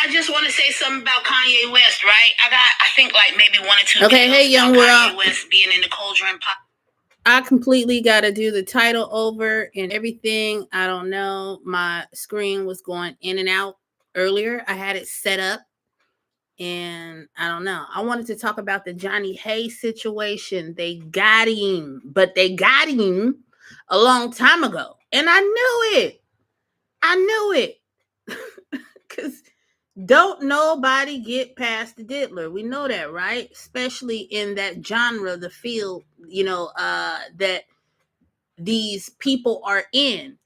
I just want to say something about Kanye West, right? I think like maybe one or two. Okay, hey, young world. Kanye West being in the cauldron pot. I completely got to do the title over and everything. I don't know. My screen was going in and out earlier. I had it set up and I don't know. I wanted to talk about the Johnny Hayes situation. They got him, but they got him a long time ago. And I knew it. Because don't nobody get past the diddler. We know that, right? Especially in that genre, the field, that these people are in.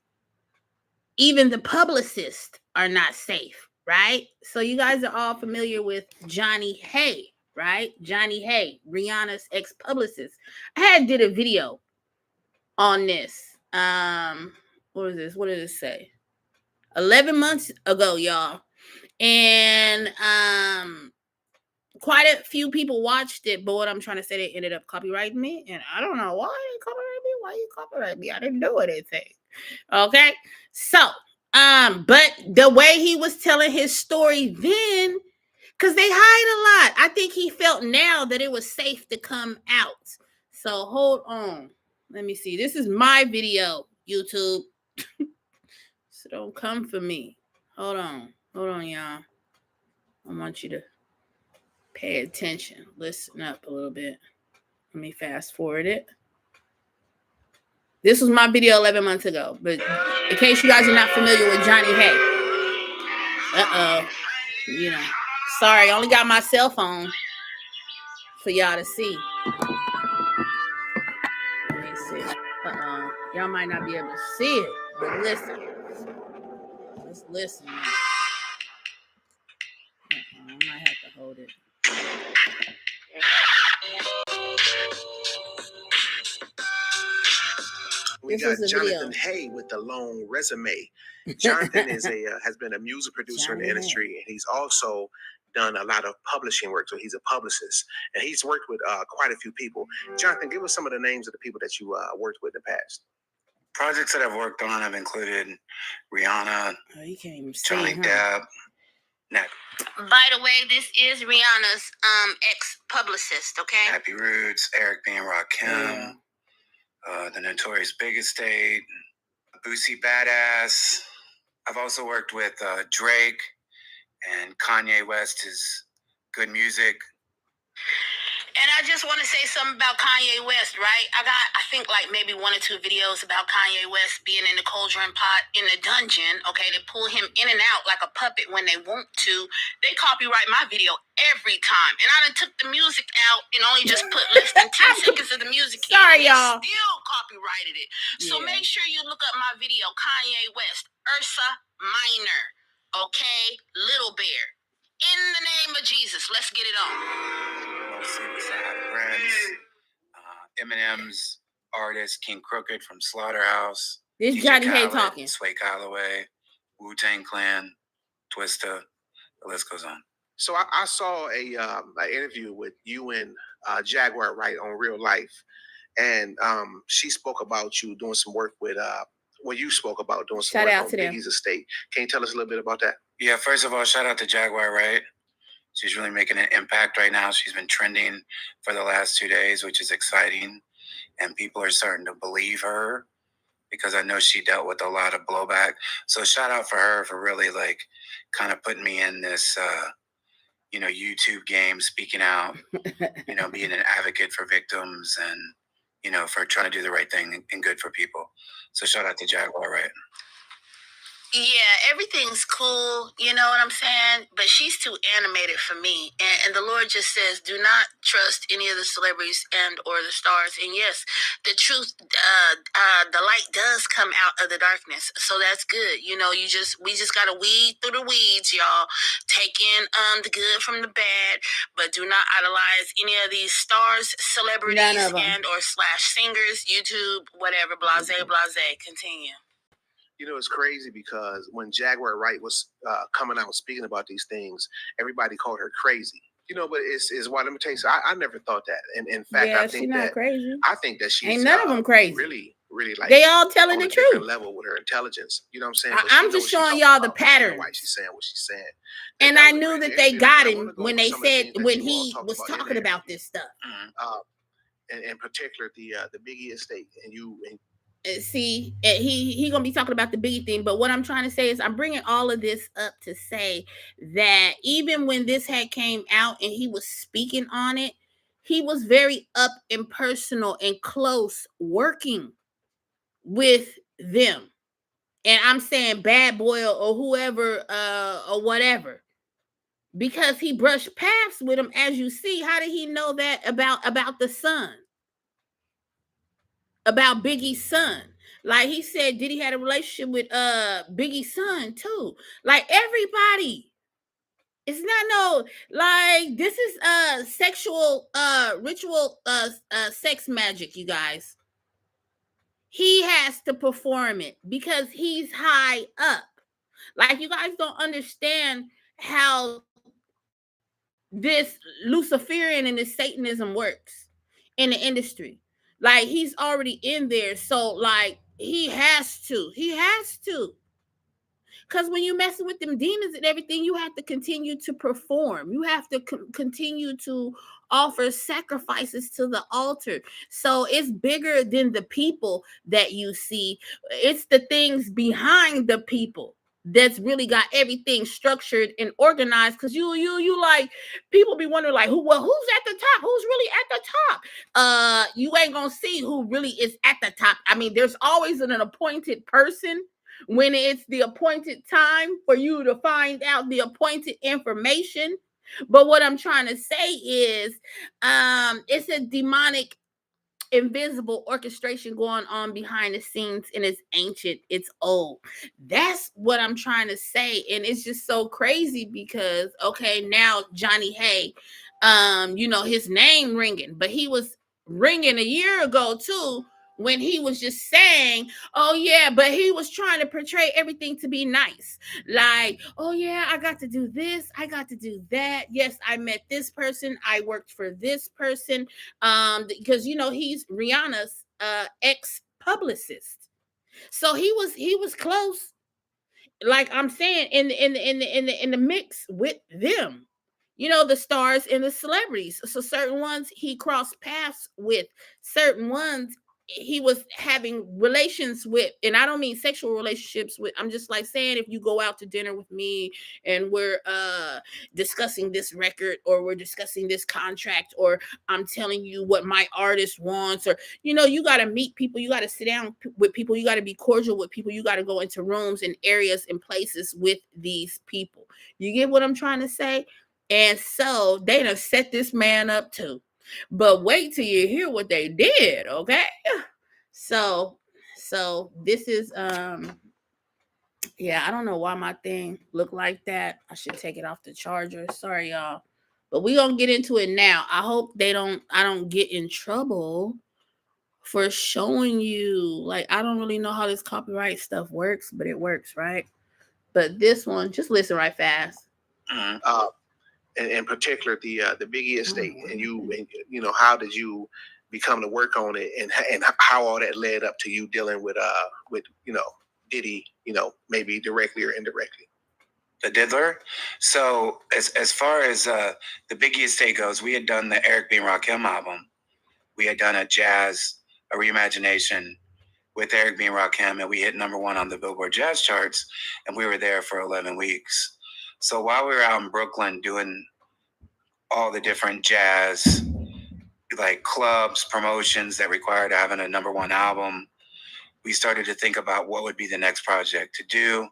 Even the publicists are not safe, right? So you guys are all familiar with Johnny Hay, right? Johnny Hay, Rihanna's ex-publicist. I had did a video on this. What is this? What did it say? 11 months ago, y'all. And quite a few people watched it, but what I'm trying to say, they ended up copyrighting me, and I don't know why they copyright me. Why you copyright me? I didn't do anything. Okay, so but the way he was telling his story then, because they hide a lot, I think he felt now that it was safe to come out. So hold on, let me see. This is my video, YouTube. So don't come for me. Hold on, y'all. I want you to pay attention. Listen up a little bit. Let me fast forward it. This was my video 11 months ago, but in case you guys are not familiar with Johnny Hay, sorry, I only got my cell phone for y'all to see. Let me see. Y'all might not be able to see it, but listen. Just listen. I might have to hold it. We got Jonathan Hay with a long resume. Jonathan has been a music producer in the industry, and he's also done a lot of publishing work. So he's a publicist, and he's worked with quite a few people. Jonathan, give us some of the names of the people that you worked with in the past. Projects that I've worked on have included Rihanna, Johnny Depp. By the way, this is Rihanna's ex-publicist, okay? Happy Roots, Eric B. and Rakim, The Notorious Big Estate, Boosie Badass. I've also worked with Drake and Kanye West, his Good Music. And I just want to say something about Kanye West, right? I think like maybe one or two videos about Kanye West being in the cauldron pot in the dungeon. Okay, they pull him in and out like a puppet when they want to. They copyright my video every time, and I done took the music out and only just put less than 10 seconds of the music. Sorry, y'all. Still copyrighted it. So make sure you look up my video, Kanye West, Ursa Minor. Okay, Little Bear. In the name of Jesus, let's get it on. Eminem's artist King Crooked from Slaughterhouse. This is Johnny Hay talking. Sway Calloway, Wu-Tang Clan, Twista. The list goes on. So I saw an interview with you and Jaguar Wright on Real Life, and she spoke about you doing some work with you spoke about doing some work on Biggie's estate. Can you tell us a little bit about that? Yeah, first of all, shout out to Jaguar Wright. She's really making an impact right now. She's been trending for the last 2 days, which is exciting. And people are starting to believe her because I know she dealt with a lot of blowback. So shout out for her for really kind of putting me in this, YouTube game, speaking out, being an advocate for victims and, for trying to do the right thing and good for people. So shout out to Jaguar Wright. Yeah, everything's cool, you know what I'm saying? But she's too animated for me. And the Lord just says, do not trust any of the celebrities and or the stars. And yes, the truth, the light does come out of the darkness. So that's good. We just got to weed through the weeds, y'all. Take in the good from the bad, but do not idolize any of these stars, celebrities, and or / singers, YouTube, whatever, blase. Continue. It's crazy because when Jaguar Wright was coming out speaking about these things, everybody called her crazy. But it's why, let me tell you, I never thought that. And in fact, I think she's not crazy. I think that she's ain't none of them crazy. Really, really like they all telling on the a different truth level with her intelligence. You know what I'm saying? I'm just showing y'all the patterns. Why she's saying what she's saying. And I knew that they got him when they said, when he was talking about this stuff. And in particular, the Biggie estate, and you. See, he gonna be talking about the Biggie thing, but what I'm trying to say is I'm bringing all of this up to say that even when this had came out and he was speaking on it, he was very up and personal and close working with them. And I'm saying Bad Boy or whoever or whatever, because he brushed paths with him. As you see, how did he know that about the son, about Biggie's son? Like he said, did he had a relationship with Biggie's son too? Like everybody, it's not no, like this is sexual ritual sex magic, you guys. He has to perform it because he's high up. Like you guys don't understand how this Luciferian and this Satanism works in the industry. Like he's already in there, so like he has to. Because when you messing with them demons and everything, you have to continue to perform. You have to continue to offer sacrifices to the altar. So it's bigger than the people that you see. It's the things behind the people that's really got everything structured and organized. Because you like, people be wondering like, who's at the top? Who's really at the top? You ain't gonna see who really is at the top. I mean, there's always an appointed person when it's the appointed time for you to find out the appointed information. But what I'm trying to say is it's a demonic invisible orchestration going on behind the scenes, and it's ancient, it's old. That's what I'm trying to say. And it's just so crazy because okay, now Johnny Hay, his name ringing, but he was ringing a year ago too, when he was just saying, oh yeah, but he was trying to portray everything to be nice. Like, oh yeah, I got to do this, I got to do that. Yes, I met this person, I worked for this person. Because he's Rihanna's ex publicist. So he was close, like I'm saying, in the mix with them, the stars and the celebrities. So certain ones he crossed paths with, certain ones he was having relations with, and I don't mean sexual relationships with. I'm just like saying, if you go out to dinner with me and we're discussing this record, or we're discussing this contract, or I'm telling you what my artist wants, or you got to meet people, you got to sit down with people, you got to be cordial with people, you got to go into rooms and areas and places with these people. You get what I'm trying to say? And so they done set this man up too. But wait till you hear what they did, okay? So this is yeah, I don't know why my thing looked like that. I should take it off the charger. Sorry, y'all. But we gonna get into it now. I hope I don't get in trouble for showing you. Like, I don't really know how this copyright stuff works, but it works, right? But this one, just listen right fast. And in particular, the Biggie estate, and how did you become to work on it, and how all that led up to you dealing with Diddy, maybe directly or indirectly. The Diddler. So as far as the Biggie estate goes, we had done the Eric B. and Rakim album. We had done a reimagination with Eric B. and Rakim, and we hit #1 on the Billboard Jazz charts, and we were there for 11 weeks. So while we were out in Brooklyn doing all the different jazz, like clubs, promotions that required having a #1 album, we started to think about what would be the next project to do.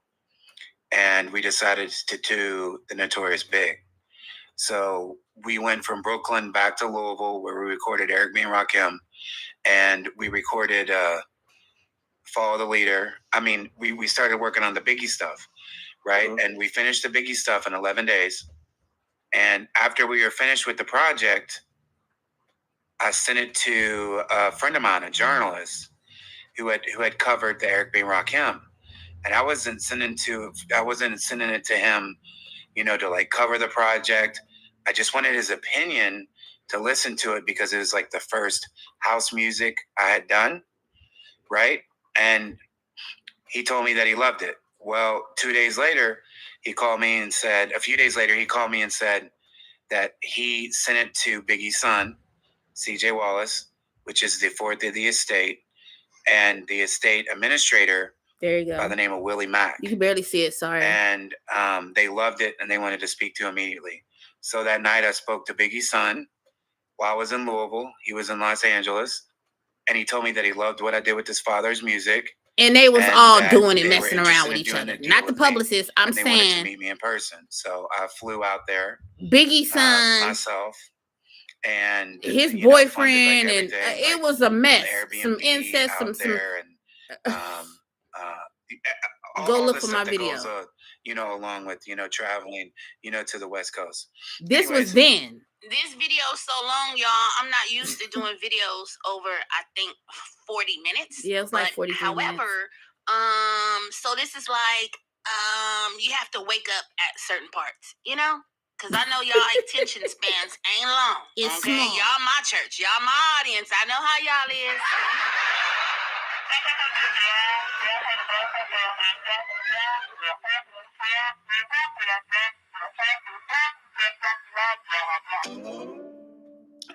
And we decided to do the Notorious Big. So we went from Brooklyn back to Louisville, where we recorded Eric B. and Rakim, and we recorded Follow the Leader. I mean, we started working on the Biggie stuff, right? Mm-hmm. And we finished the Biggie stuff in 11 days. And after we were finished with the project, I sent it to a friend of mine, a journalist, who had covered the Eric B. and Rakim. And I wasn't sending it to him, to like cover the project. I just wanted his opinion, to listen to it, because it was like the first house music I had done. right? And he told me that he loved it. Well, 2 days later, he called me and said, a few days later, he called me and said that he sent it to Biggie's son, CJ Wallace, which is the fourth of the estate, and the estate administrator, there you go, by the name of Willie Mack. You can barely see it, sorry. And they loved it, and they wanted to speak to him immediately. So that night, I spoke to Biggie's son while I was in Louisville. He was in Los Angeles, and he told me that he loved what I did with his father's music. And they was all doing it, messing around with each other. Not the Publicist. I'm saying. They wanted to meet me in person. So I flew out there. Biggie's son. Myself. And his boyfriend. And it was a mess. Some incest. Some. Go look for my video. Goes, along with, traveling, to the West Coast. This was then. This video is so long, y'all. I'm not used to doing videos over, I think, 40 minutes. Yeah, it's like 40 minutes. However, so this is like, you have to wake up at certain parts, Because I know y'all attention spans ain't long. It's okay? Small. Y'all my church. Y'all my audience. I know how y'all is.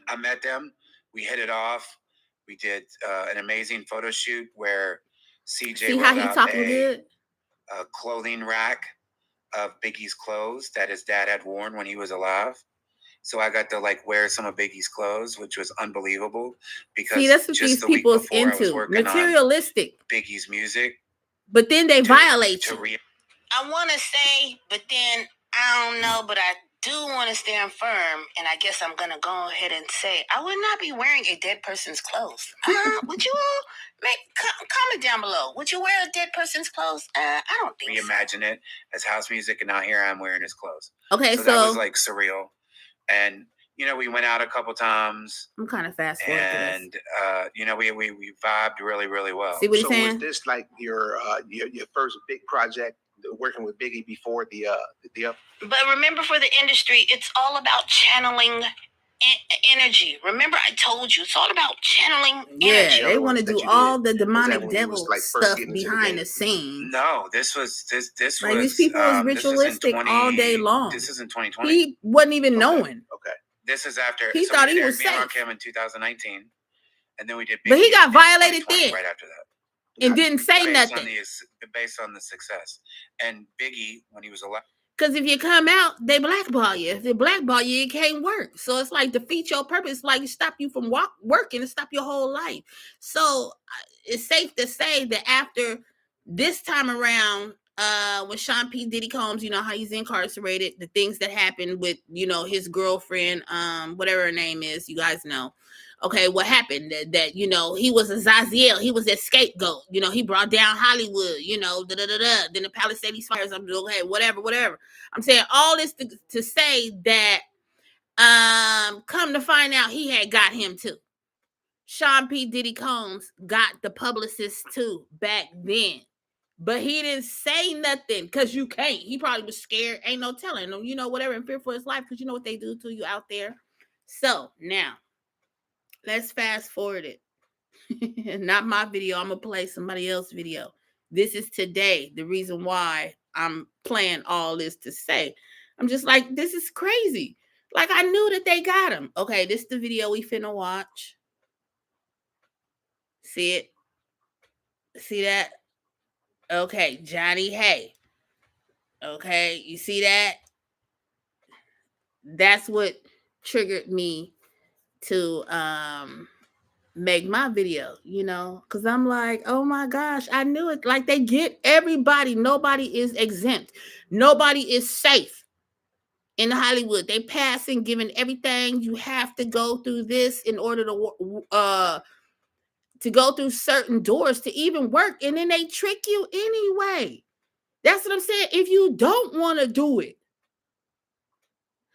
I met them. We hit it off. We did an amazing photo shoot where CJ see how he talking good? A clothing rack of Biggie's clothes that his dad had worn when he was alive. So I got to wear some of Biggie's clothes, which was unbelievable because that's what these people is into. Materialistic. Biggie's music. But then they violate you. I want to say, but then I don't know, but I do want to stand firm, and I guess I'm going to go ahead and say I would not be wearing a dead person's clothes. Would you all comment down below? Would you wear a dead person's clothes? I don't think so. Reimagine it as house music, and now here I'm wearing his clothes. Okay, so that was surreal. And we went out a couple times. I'm kind of fast forward. And we vibed really, really well. See what he's saying? Was this your first big project, working with Biggie before the But remember, for the industry, it's all about channeling energy. Remember, I told you, it's all about channeling energy. Yeah, they want to do all the demonic devil stuff behind the scenes. No, this was these people was ritualistic all day long. This is in 2020. He wasn't even knowing. Okay. This is after he thought he was safe. Him in 2019, and then we did. But he got violated then. Right after that. And didn't say nothing. Based on the success. And Biggie, when he was alive. Because if you come out, they blackball you. If they blackball you, it can't work. So it's like defeat your purpose, like stop you from working and stop your whole life. So it's safe to say that after this time around, when Sean P. Diddy Combs, how he's incarcerated, the things that happened with, his girlfriend, whatever her name is, you guys know. Okay, what happened? That he was a Zaziel. He was a scapegoat. He brought down Hollywood. Then the Palisades fires. I'm okay, whatever. I'm saying all this to say that, come to find out, he had got him too. Sean P. Diddy Combs got the Publicist too back then, but he didn't say nothing because you can't. He probably was scared. Ain't no telling him. Whatever, and fear for his life because you know what they do to you out there. So now. Let's fast forward it. Not my video. I'm going to play somebody else's video. This is today. The reason why I'm playing all this to say. I'm just like, this is crazy. Like, I knew that they got him. Okay, this is the video we finna watch. See it? See that? Okay, Johnny Hay. Okay, you see that? That's what triggered me to make my video, because I'm like, oh my gosh, I knew it. Like, they get everybody. Nobody is exempt. Nobody is safe in Hollywood. They passing, giving everything. You have to go through this in order to go through certain doors to even work, and then they trick you anyway. That's what I'm saying. If you don't want to do it,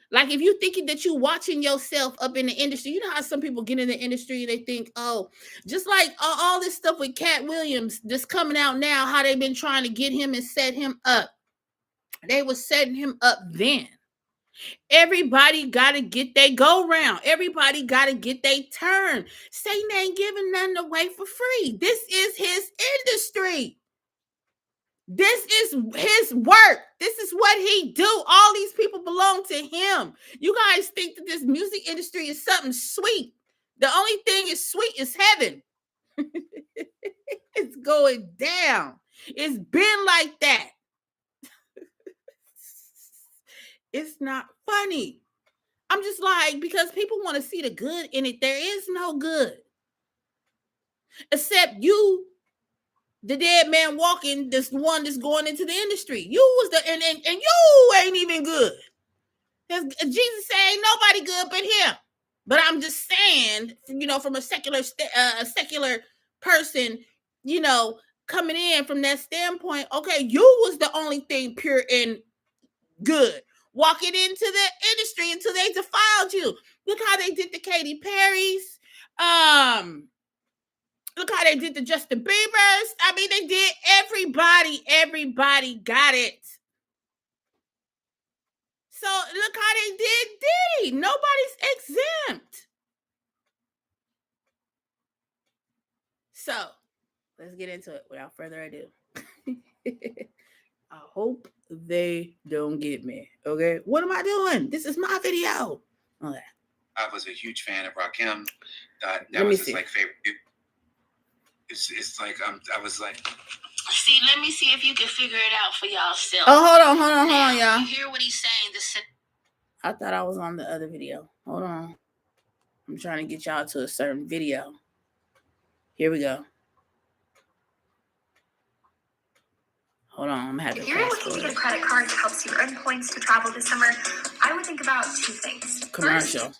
like if you're thinking that you're watching yourself up in the industry, you know how some people get in the industry and they think, oh, just like all this stuff with Cat Williams that's coming out now, how they've been trying to get him and set him up. They were setting him up then. Everybody got to get their go round. Everybody got to get their turn. Satan ain't giving nothing away for free. This is his industry. This is his work. This is what he do. All these people belong to him. You guys think that this music industry is something sweet. The only thing is sweet is heaven. It's going down. It's been like that. It's not funny. I'm just like, because people want to see the good in it. There is no good. Except you, the dead man walking, this one that's going into the industry. You was the, and you ain't even good. Jesus said, ain't nobody good but him. But I'm just saying, from a secular person, coming in from that standpoint, okay, you was the only thing pure and good. Walking into the industry until they defiled you. Look how they did the Katy Perry's. Look how they did the Justin Bieber's. I mean, they did everybody got it. So look how they did Diddy. Nobody's exempt. So let's get into it without further ado. I hope they don't get me. Okay. What am I doing? This is my video. Okay. I was a huge fan of Rakim. That was his favorite. It's like I was like. See, let me see if you can figure it out for y'all still. Oh, hold on, y'all. You hear what he's saying? I thought I was on the other video. Hold on. I'm trying to get y'all to a certain video. Here we go. Hold on, I'm having. If you're looking to get a credit card that helps you earn points to travel this summer, I would think about two things. Commercial.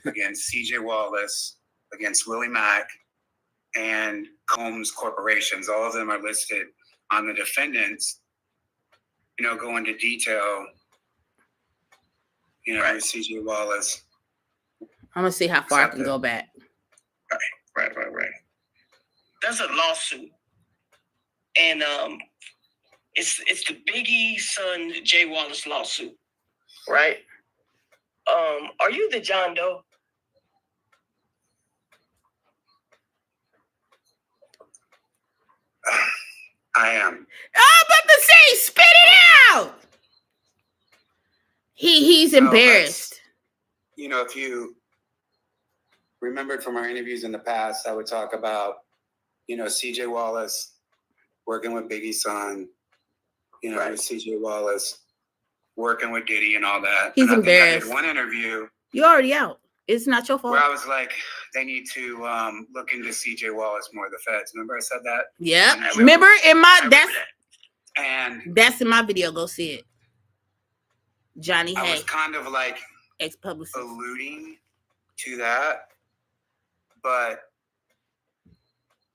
Against CJ Wallace, against Willie Mack, and Combs Corporations. All of them are listed on the defendants. Go into detail. Right. CJ Wallace. I'm gonna see how far I can go back. Right. That's a lawsuit, and it's the Biggie son Jay Wallace lawsuit, right? Are you the John Doe? I am. Oh, but the say, spit it out. He's embarrassed. If you remembered from our interviews in the past, I would talk about, CJ Wallace working with Biggie's son, right. CJ Wallace working with Diddy and all that. He's embarrassed. I did one interview. You're already out. It's not your fault. Where I was like, they need to look into CJ Wallace more, the feds. Remember I said that? Yeah. Remember in my and that's in my video. Go see it. Johnny Hay. I was kind of like ex-Publicist alluding to that, but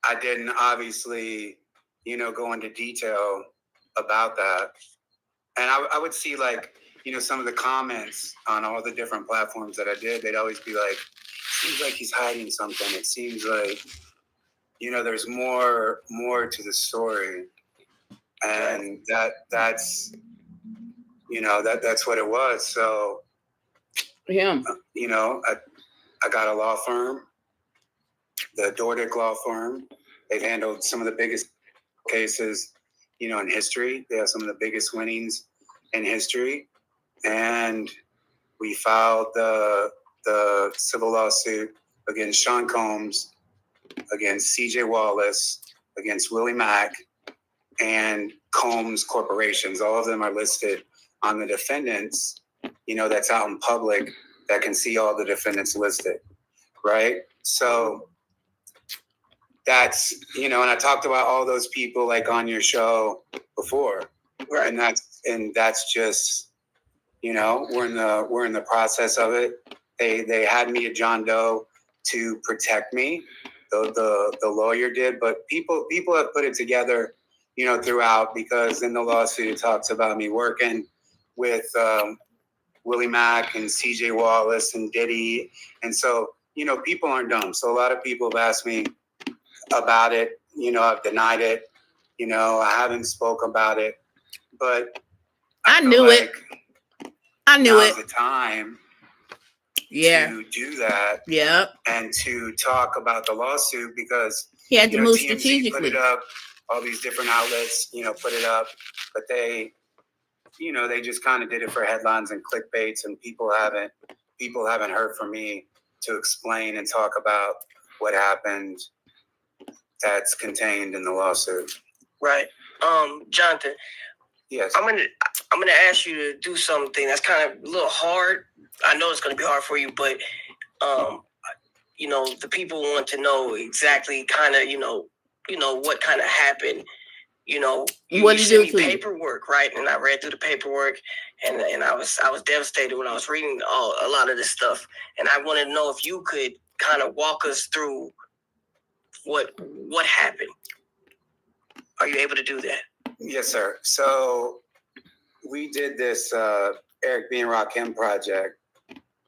I didn't obviously, go into detail about that. And I would see some of the comments on all the different platforms that I did, they'd always be like, seems like he's hiding something. It seems like, there's more to the story. And that's what it was. So, yeah. I got a law firm, the Dordick Law Firm. They've handled some of the biggest cases, in history. They have some of the biggest winnings in history. And we filed the civil lawsuit against Sean Combs, against CJ Wallace, against Willie Mack, and Combs Corporations. All of them are listed on the defendants, that's out in public, that can see all the defendants listed, right? So that's, and I talked about all those people on your show before, right? And that's just, we're in the process of it. They had me at John Doe to protect me. The lawyer did, but people have put it together, throughout, because in the lawsuit it talks about me working with Willie Mack and CJ Wallace and Diddy. And so, people aren't dumb. So a lot of people have asked me about it. I've denied it. I haven't spoke about it, but I knew it. I knew now's the time to do that. Yep. And to talk about the lawsuit, because he had to move TMZ strategically. put it up, all these different outlets, put it up, but they just kind of did it for headlines and clickbaits, and people haven't heard from me to explain and talk about what happened that's contained in the lawsuit. Right. Jonathan. Yes. I'm gonna ask you to do something that's kind of a little hard. I know it's gonna be hard for you, but the people want to know exactly kind of, what kind of happened. You sent me paperwork, right? And I read through the paperwork, and I was devastated when I was reading a lot of this stuff. And I wanted to know if you could kind of walk us through what happened. Are you able to do that? Yes, sir. So we did this Eric B. and Rakim project.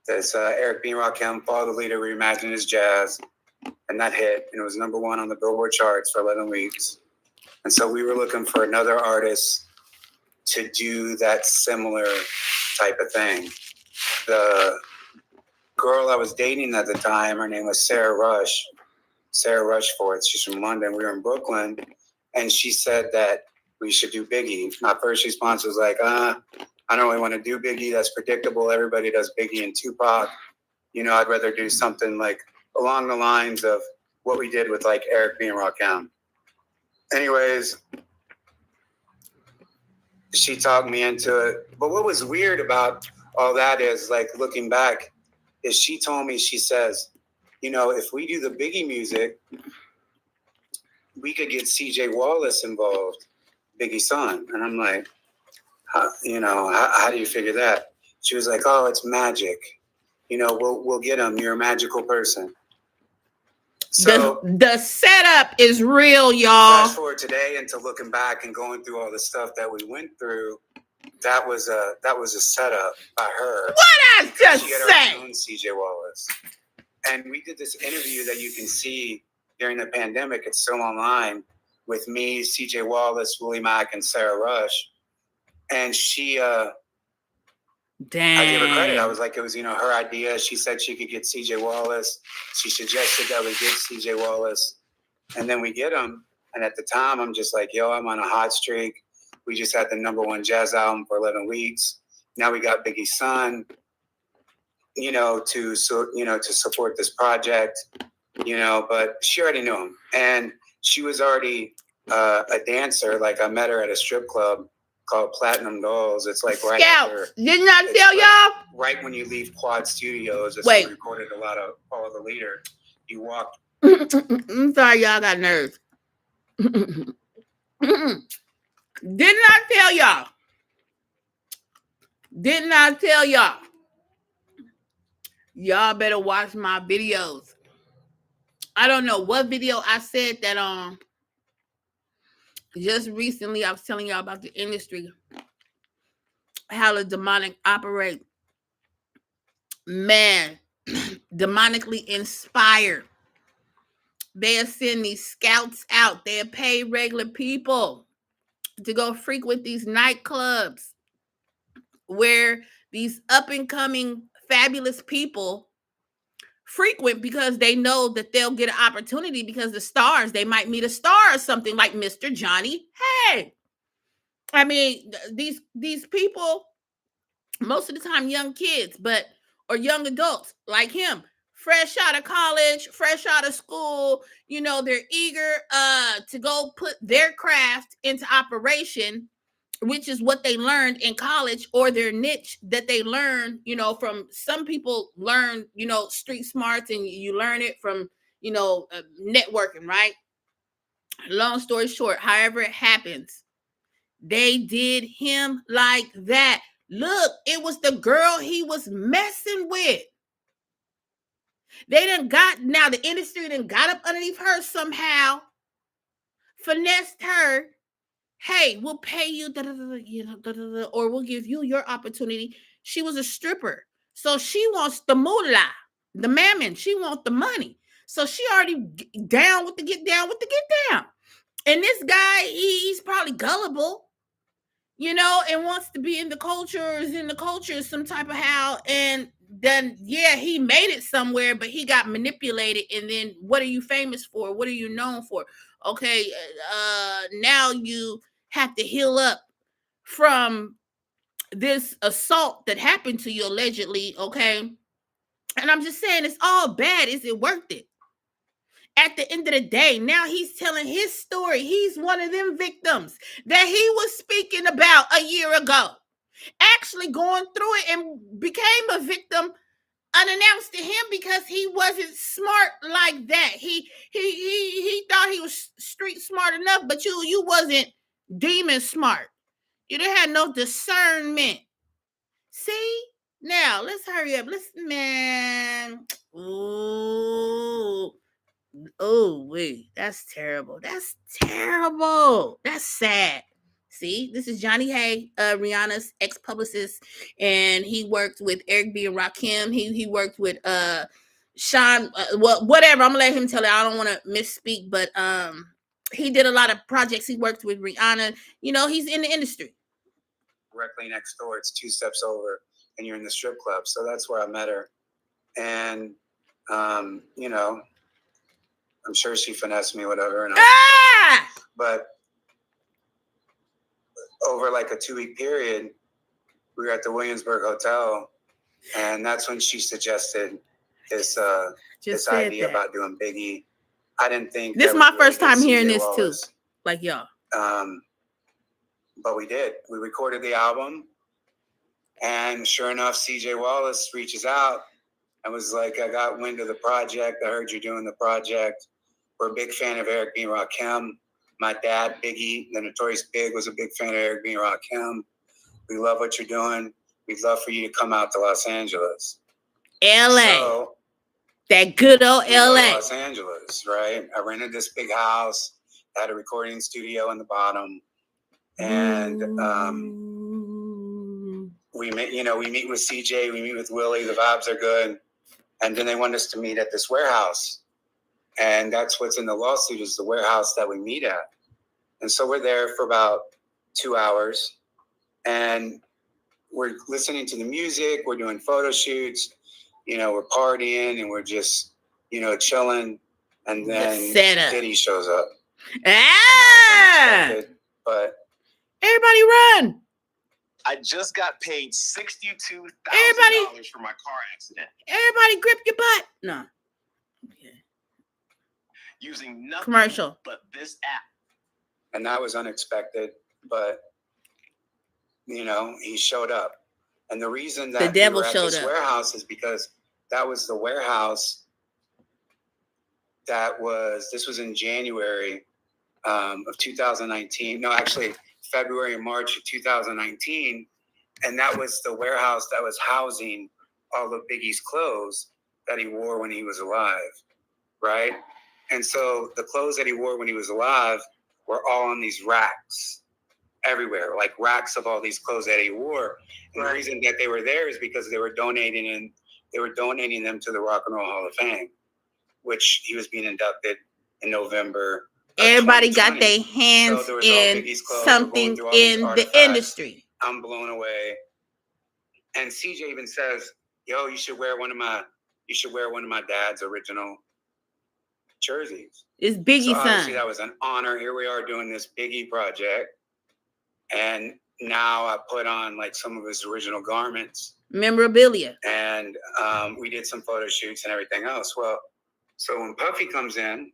This Eric B. and Rakim, Follow the Leader, Reimagine His Jazz. And that hit. And it was number 1 on the Billboard charts for 11 weeks. And so we were looking for another artist to do that similar type of thing. The girl I was dating at the time, her name was Sarah Rushforth. She's from London. We were in Brooklyn. And she said that we should do Biggie. My first response was like, I don't really want to do Biggie. That's predictable. Everybody does Biggie and Tupac. I'd rather do something like along the lines of what we did with like Eric B. and Rakim. Anyways, she talked me into it. But what was weird about all that is, like, looking back, is she told me, she says, if we do the Biggie music, we could get CJ Wallace involved, Biggie's son. And I'm like, how do you figure that? She was like, oh, it's magic. We'll get him. You're a magical person. So the setup is real, y'all. Fast forward today into looking back and going through all the stuff that we went through. That was a setup by her. What I just she had said. her own CJ Wallace, and we did this interview that you can see during the pandemic. It's still online with me, CJ Wallace, Willie Mack, and Sarah Rush. And she, Damn. I gave her credit. I was like, it was, her idea. She said she could get CJ Wallace. She suggested that we get CJ Wallace, and then we get him. And at the time, I'm just like, yo, I'm on a hot streak. We just had the number 1 jazz album for 11 weeks. Now we got Biggie's son, to support this project, but she already knew him. And she was already a dancer. Like, I met her at a strip club called Platinum Dolls. It's like right after. Didn't I tell y'all? Right when you leave Quad Studios, we recorded a lot of Follow the Leader. You walk. I'm sorry, y'all got nerves. Didn't I tell y'all? Didn't I tell y'all? Y'all better watch my videos. I don't know what video I said that on. Just recently, I was telling y'all about the industry, how the demonic operate. Man, demonically inspired. They'll send these scouts out. They'll pay regular people to go frequent these nightclubs where these up-and-coming fabulous people frequent, because they know that they'll get an opportunity, because the stars, they might meet a star or something like Mr. Johnny. Hey, I mean, these people, most of the time young kids, or young adults like him, fresh out of college, fresh out of school, they're eager to go put their craft into operation, which is what they learned in college, or their niche that they learn, from some people learn, street smarts, and you learn it from, networking, right? Long story short, however it happens, they did him like that. Look, it was the girl he was messing with. They now the industry done got up underneath her somehow, finessed her. Hey, we'll pay you, or we'll give you your opportunity. She was a stripper, so she wants the moolah, the mammon. She wants the money, so she already down with the get down. And this guy, he's probably gullible. you know, and wants to be in the culture some type of how, and then yeah, he made it somewhere, but he got manipulated. And then what are you famous for? What are you known for? Okay, now you have to heal up from this assault that happened to you allegedly. Okay, and I'm just saying, it's all bad. Is it worth it? At the end of the day, now he's telling his story. He's one of them victims that he was speaking about a year ago, actually going through it and became a victim unannounced to him because he wasn't smart like that. He thought he was street smart enough, but you wasn't demon smart. You didn't have no discernment. See? Now let's hurry up. Man. Ooh. Oh, wait, that's terrible. That's terrible. That's sad. See, this is Johnny Hay, Rihanna's ex-publicist, and he worked with Eric B. and Rakim. He worked with Sean. Well, whatever. I'm gonna let him tell it. I don't want to misspeak, but he did a lot of projects. He worked with Rihanna. You know, he's in the industry. Directly next door, it's 2 steps over, and you're in the strip club. So that's where I met her, and you know, I'm sure she finessed me, whatever. And but over like a 2-week period, we were at the Williamsburg Hotel, and that's when she suggested this idea about doing Biggie. I didn't think this is my first time hearing this too. Like y'all. But we did. We recorded the album, and sure enough, CJ Wallace reaches out and was like, "I got wind of the project. I heard you're doing the project. We're a big fan of Eric B. and Rakim. My dad, Biggie, the Notorious Big, was a big fan of Eric B. and Rakim. We love what you're doing. We'd love for you to come out to Los Angeles." LA. So, that good old LA. Los Angeles, right? I rented this big house, had a recording studio in the bottom. And we meet with CJ, we meet with Willie, the vibes are good. And then they want us to meet at this warehouse. And that's what's in the lawsuit, is the warehouse that we meet at. And so we're there for about 2 hours, and we're listening to the music, we're doing photo shoots, we're partying, and we're just, chilling. And then Diddy shows up. But everybody run. I just got paid $62,000 for my car accident. Everybody grip your butt. No. Okay. Using nothing commercial but this app. And that was unexpected, but he showed up. And the reason that the devil we were at showed this up warehouse is because that was the warehouse this was in January of 2019. No, actually February and March of 2019. And that was the warehouse that was housing all of Biggie's clothes that he wore when he was alive, right? And so the clothes that he wore when he was alive were all on these racks everywhere, like racks of all these clothes that he wore. And the reason that they were there is because they were donating them to the Rock and Roll Hall of Fame, which he was being inducted in November. Everybody got their hands in something in the industry. I'm blown away. And CJ even says, "Yo, you should wear one of my dad's original jerseys." It's Biggie's son. Obviously, that was an honor. Here we are doing this Biggie project, and now I put on like some of his original garments, memorabilia, and we did some photo shoots and everything else. Well, so when Puffy comes in,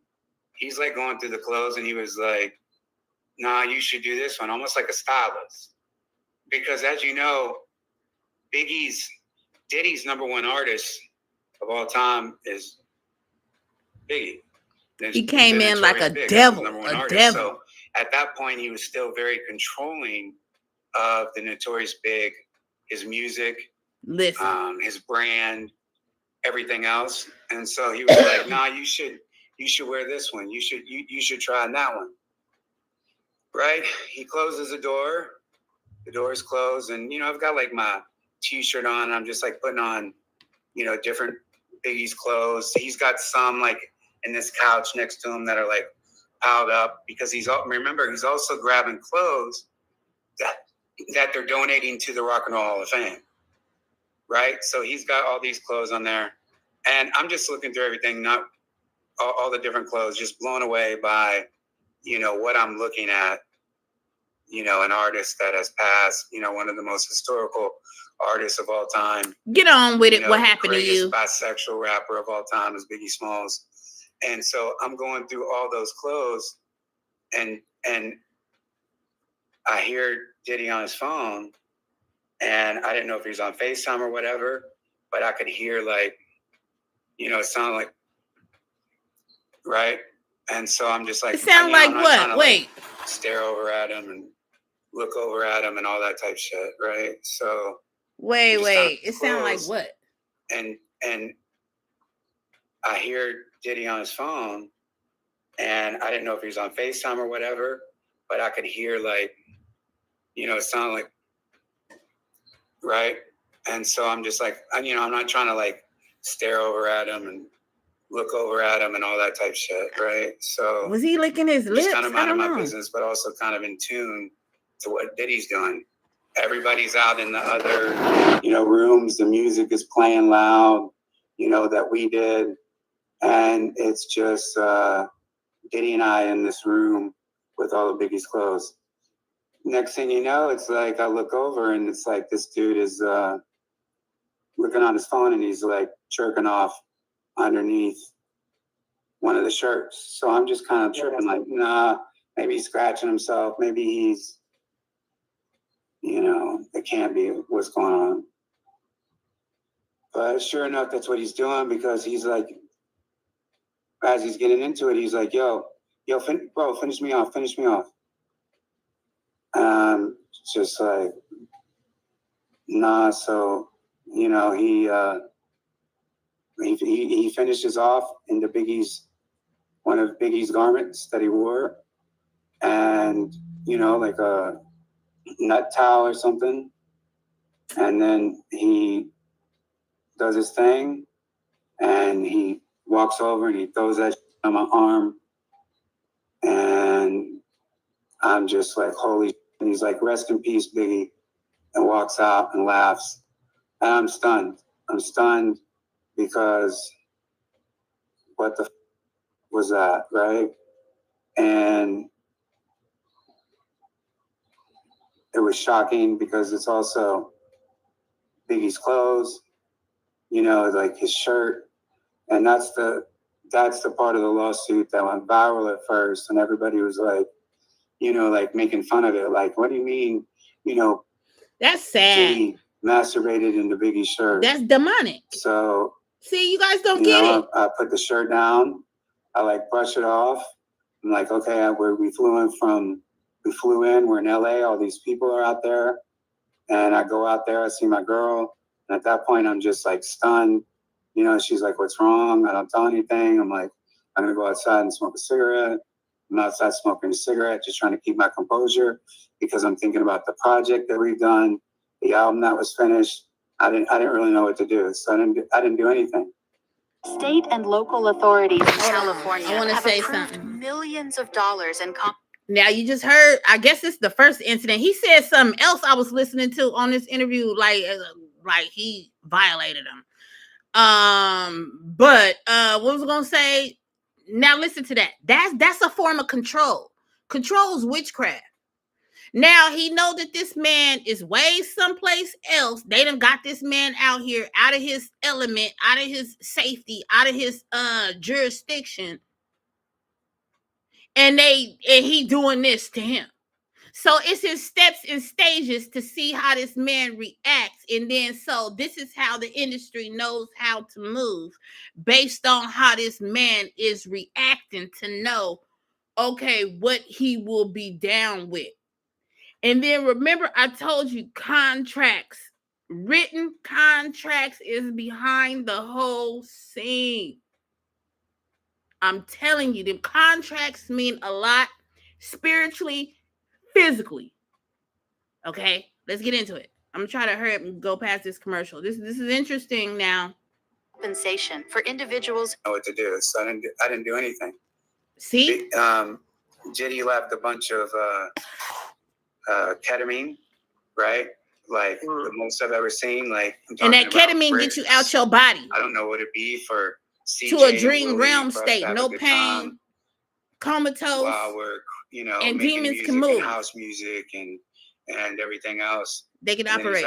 he's like going through the clothes, and he was like, "Nah, you should do this one," almost like a stylist, because as you know, Diddy's number one artist of all time is Biggie. He came in like a devil. So at that point, he was still very controlling of the Notorious Big, his music, his brand, everything else. And so he was like, "Nah, you should wear this one. You should try that one." Right? He closes the door. The door is closed, and I've got like my T-shirt on. I'm just like putting on, different Biggie's clothes. He's got some like in this couch next to him that are like piled up because he's also grabbing clothes that they're donating to the Rock and Roll Hall of Fame, right? So he's got all these clothes on there, and I'm just looking through everything, not all the different clothes, just blown away by, what I'm looking at. An artist that has passed, one of the most historical artists of all time. Get on with it. What happened to you? The greatest bisexual rapper of all time is Biggie Smalls. And so I'm going through all those clothes, and I hear Diddy on his phone, and I didn't know if he was on FaceTime or whatever, but I could hear it sounded like, right? And so I'm just like, it sound like what? To, wait, stare over at him and look over at him and all that type shit, right? So wait, it sound like what? And I hear Diddy on his phone, and I didn't know if he was on FaceTime or whatever, but I could hear it sounded like, right? And so I'm just like, I'm not trying to stare over at him and look over at him and all that type shit, right? So was he licking his lips? Just kind of minding my business, but also kind of in tune to what Diddy's doing. Everybody's out in the other, rooms. The music is playing loud, that we did. And it's just Diddy and I in this room with all the Biggie's clothes. Next thing you know, it's like I look over and it's like this dude is looking on his phone and he's jerking off underneath one of the shirts. So I'm just kind of tripping nah, maybe he's scratching himself. Maybe he's, it can't be what's going on. But sure enough, that's what he's doing, because he's like, as he's getting into it, he's like, yo, bro, finish me off. Just like, nah. So, he finishes off into one of Biggie's garments that he wore, and, like a nut towel or something. And then he does his thing, and he walks over and he throws that on my arm, and I'm just like, holy shit. And he's like, rest in peace, Biggie, and walks out and laughs. And I'm stunned because what the was that, right? And it was shocking because it's also Biggie's clothes, like his shirt. And that's the part of the lawsuit that went viral at first. And everybody was like, making fun of it. Like, what do you mean, that's sad. He masturbated into Biggie's shirt. That's demonic. So, see, you guys don't get it. I put the shirt down. I brush it off. I'm like, okay, we flew in, we're in LA. All these people are out there. And I go out there, I see my girl. And at that point, I'm just stunned. She's like, what's wrong? I don't tell anything. I'm like, I'm going to go outside and smoke a cigarette. I'm outside smoking a cigarette, just trying to keep my composure, because I'm thinking about the project that we've done, the album that was finished. I didn't really know what to do. So I didn't do anything. State and local authorities in California I want to say something. Millions of dollars in Now you just heard, I guess it's the first incident. He said something else I was listening to on this interview, like he violated him. But what was I gonna say? Now listen to that. That's a form of control. Control's witchcraft. Now he know that this man is way someplace else. They done got this man out here, out of his element, out of his safety, out of his jurisdiction. And he doing this to him. So it's in steps and stages to see how this man reacts. And then so this is how the industry knows how to move based on how this man is reacting to know, okay, what he will be down with. And then remember, I told you contracts, written contracts is behind the whole scene. I'm telling you, the contracts mean a lot spiritually, physically. Okay, let's get into it. I'm gonna try to hurry up and go past this commercial. This is interesting now. Compensation for individuals. Know what to do? So I didn't do anything. See, Diddy left a bunch of ketamine right? Like the most I've ever seen. Like, and that ketamine gets you out your body. I don't know what it'd be for CJ to a dream Willie, realm state, no pain, comatose, while we're and making demons music can move, and house music and everything else. They can operate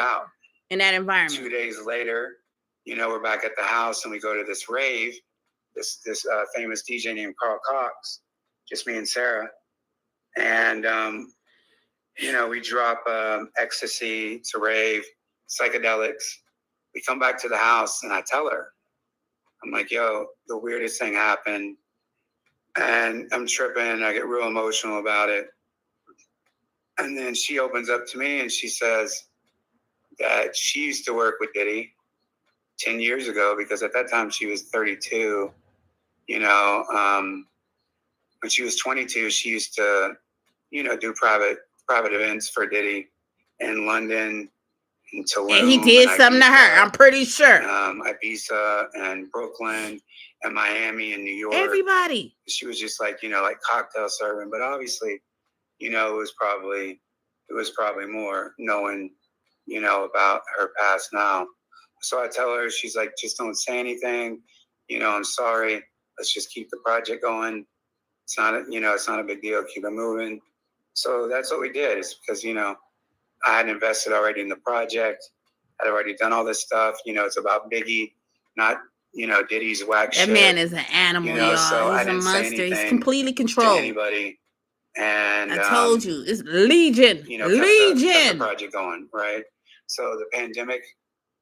in that environment. 2 days later, we're back at the house and we go to this rave. This famous DJ named Carl Cox, just me and Sarah, and we drop ecstasy to rave, psychedelics. We come back to the house and I tell her, I'm like, yo, the weirdest thing happened. And I'm tripping. I get real emotional about it. And then she opens up to me and she says that she used to work with Diddy 10 years ago, because at that time she was 32. When she was 22, she used to, do private events for Diddy in London and Tulum. And he did something to her, I'm pretty sure. Ibiza and Brooklyn and Miami and New York. Everybody. She was just like cocktail serving, but obviously, it was probably more, knowing, about her past now. So I tell her, she's like, just don't say anything. I'm sorry. Let's just keep the project going. It's not a big deal. Keep it moving. So that's what we did. It's because, I had invested already in the project. I'd already done all this stuff. It's about Biggie, not, Diddy's whack shit. That man is an animal, y'all. So he's a monster. He's completely controlled. Anybody. And I told you, it's Legion. Legion. Kept the project going, right? So the pandemic,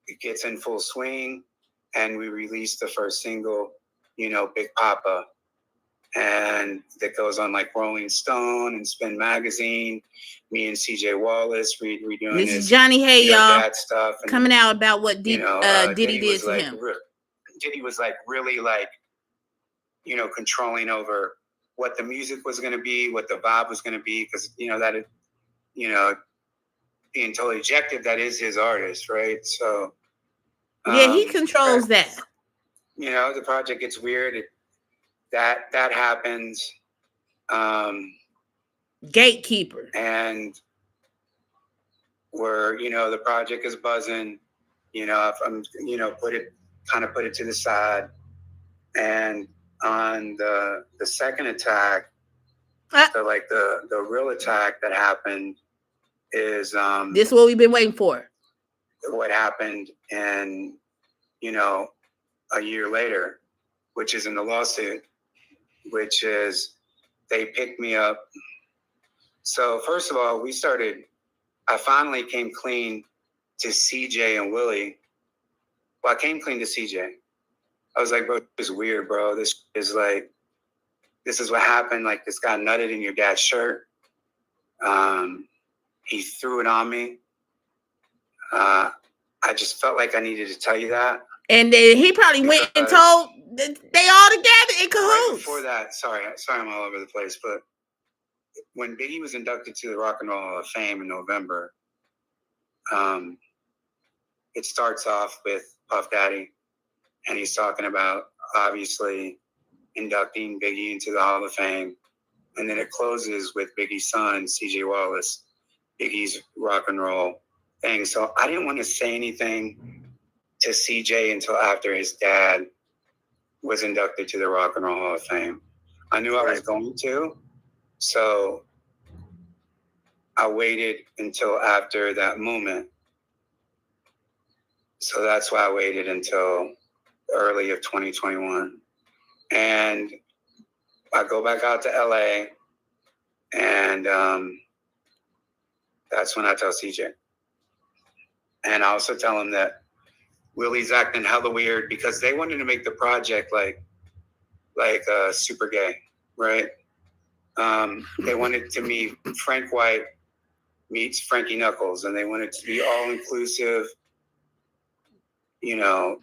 it gets in full swing, and we released the first single, Big Papa. And that goes on like Rolling Stone and Spin Magazine. Me and CJ Wallace redoing this. This is Johnny Hay, y'all. That stuff. And, coming out about what Diddy did to him. Diddy was like really like, controlling over what the music was going to be, what the vibe was going to be, because that is, being totally objective, that is his artist, right? So yeah, he controls that. The project gets weird. That happens. Gatekeeper. And where the project is buzzing. If I'm put it to the side, and on the second attack, the real attack that happened is this is what we've been waiting for. What happened in a year later, which is in the lawsuit, which is they picked me up. So first of all, I finally came clean to CJ and Willie. Well, I came clean to CJ. I was like, bro, this is weird, bro. This is what happened. Like, this guy nutted in your dad's shirt. He threw it on me. I just felt like I needed to tell you that. And then he probably went and told they all together in cahoots. Right before that, sorry, I'm all over the place, but when Biggie was inducted to the Rock and Roll Hall of Fame in November, it starts off with Puff Daddy, and he's talking about obviously inducting Biggie into the Hall of Fame, and then it closes with Biggie's son, CJ Wallace, Biggie's rock and roll thing. So I didn't want to say anything to CJ until after his dad was inducted to the Rock and Roll Hall of Fame. I knew I was going to, so I waited until after that moment. So that's why I waited until early of 2021. And I go back out to LA, and that's when I tell CJ. And I also tell him that Willie's acting hella weird, because they wanted to make the project like super gay, right? They wanted to meet Frank White meets Frankie Knuckles, and they wanted to be all inclusive,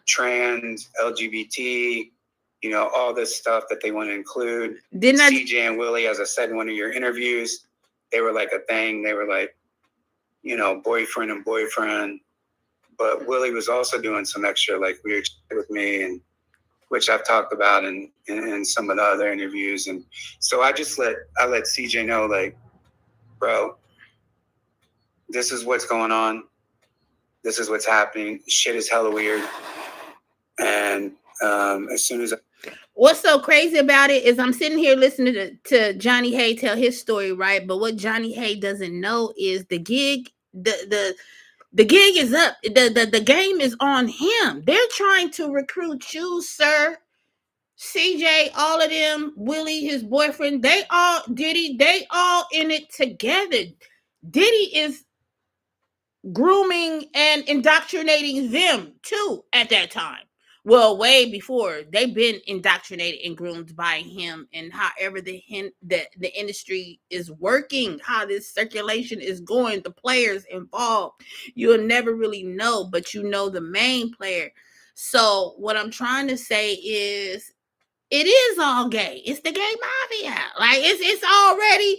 trans, LGBT, all this stuff that they want to include. CJ and Willie, as I said in one of your interviews, they were like a thing. They were like, boyfriend and boyfriend. But Willie was also doing some extra like weird shit with me, and which I've talked about in some of the other interviews. And so I let CJ know, like, bro, this is what's going on. This is what's happening. Shit is hella weird. And as soon as what's so crazy about it is I'm sitting here listening to Johnny Hay tell his story, right? But what Johnny Hay doesn't know is the gig, the gig is up. The game is on him. They're trying to recruit you, sir. CJ, all of them, Willie, his boyfriend, they all in it together. Diddy is grooming and indoctrinating them too at that time. Well, way before, they've been indoctrinated and groomed by him, and however the industry is working, how this circulation is going, the players involved, you'll never really know, but you know the main player. So what I'm trying to say is, it is all gay. It's the gay mafia. Like it's already,